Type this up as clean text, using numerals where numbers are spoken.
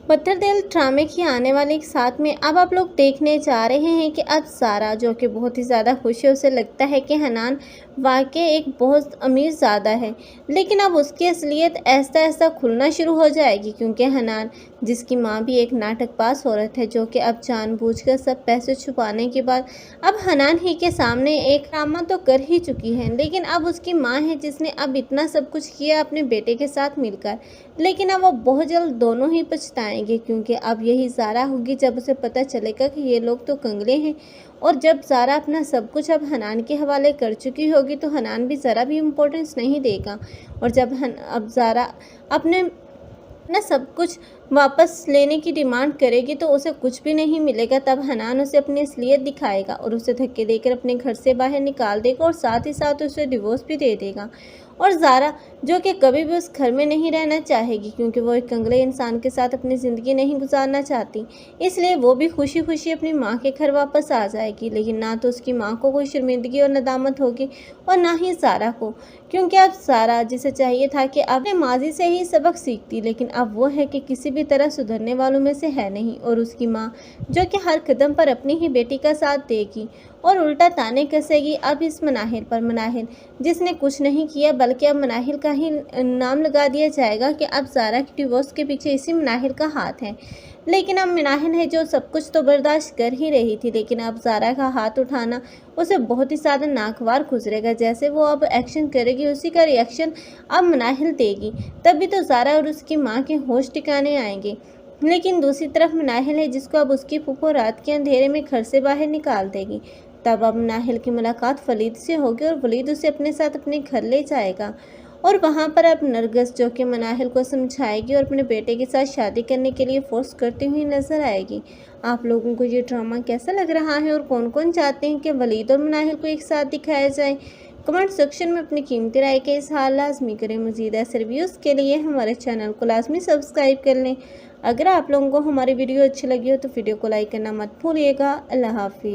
पत्थरदिल ड्रामे की आने वाले साथ में अब आप लोग देखने जा रहे हैं कि अब सारा जो कि बहुत ही ज़्यादा खुश है, उसे लगता है कि हनान वाकई एक बहुत अमीर ज़्यादा है। लेकिन अब उसकी असलियत ऐसा ऐसा खुलना शुरू हो जाएगी, क्योंकि हनान जिसकी माँ भी एक नाटकबाज औरत है, जो कि अब जानबूझकर सब पैसे छुपाने के बाद अब हनान ही के सामने एक ड्रामा तो कर ही चुकी है। लेकिन अब उसकी माँ है जिसने अब इतना सब कुछ किया अपने बेटे के साथ मिलकर। लेकिन अब वो बहुत जल्द दोनों ही पछताएंगे, क्योंकि अब यही ज़ारा होगी जब उसे पता चलेगा कि ये लोग तो कंगले हैं। और जब ज़ारा अपना सब कुछ अब हनान के हवाले कर चुकी होगी, तो हनान भी ज़रा भी इम्पोर्टेंस नहीं देगा। और जब अब ज़ारा अपने अपना सब कुछ वापस लेने की डिमांड करेगी, तो उसे कुछ भी नहीं मिलेगा। तब हनान उसे अपनी असलियत दिखाएगा और उसे धक्के देकर अपने घर से बाहर निकाल देगा और साथ ही साथ उसे डिवोर्स भी दे देगा। और ज़ारा जो कि कभी भी उस घर में नहीं रहना चाहेगी, क्योंकि वो एक कंगले इंसान के साथ अपनी ज़िंदगी नहीं गुजारना चाहती, इसलिए वो भी खुशी खुशी अपनी माँ के घर वापस आ जाएगी। लेकिन ना तो उसकी माँ को कोई शर्मिंदगी और नदामत होगी और ना ही ज़ारा को, क्योंकि अब ज़ारा जिसे चाहिए था कि अपने माजी से ही सबक सीखती, लेकिन अब वो है कि किसी भी तरह सुधरने वालों में से है नहीं। और उसकी माँ जो कि हर कदम पर अपनी ही बेटी का साथ देगी और उल्टा ताने कसेगी अब इस मनाहिल पर। मनाहिल जिसने कुछ नहीं किया, बल्कि अब मनाहिल का ही नाम लगा दिया जाएगा कि अब ज़ारा की डिवोर्स के पीछे इसी मनाहिल का हाथ है। लेकिन अब मनाहिल है जो सब कुछ तो बर्दाश्त कर ही रही थी, लेकिन अब ज़ारा का हाथ उठाना उसे बहुत ही ज़्यादा नागवार गुजरेगा। जैसे वो अब एक्शन करेगी, उसी का रिएक्शन अब मनाहिल देगी, तभी तो ज़ारा और उसकी माँ के होश ठिकाने आएंगे। लेकिन दूसरी तरफ मनाहिल है जिसको अब उसकी फूफो रात के अंधेरे में घर से बाहर निकाल देगी। तब अब मनाहिल की मुलाकात वलीद से होगी और वलीद उसे अपने साथ अपने घर ले जाएगा। और वहाँ पर अब नरगिस जो कि मनाहिल को समझाएगी और अपने बेटे के साथ शादी करने के लिए फोर्स करती हुई नजर आएगी। आप लोगों को ये ड्रामा कैसा लग रहा है और कौन कौन चाहते हैं कि वलीद और मनाहिल को एक साथ दिखाया जाए? कमेंट सेक्शन में अपनी कीमती राय का इज़हार लाजमी करें। मज़ीद ऐसे रिव्यूज़ के लिए हमारे चैनल को लाजमी सब्सक्राइब कर लें। अगर आप लोगों को हमारी वीडियो अच्छी लगी हो तो वीडियो को लाइक करना मत भूलिएगा। अल्लाह हाफिज़।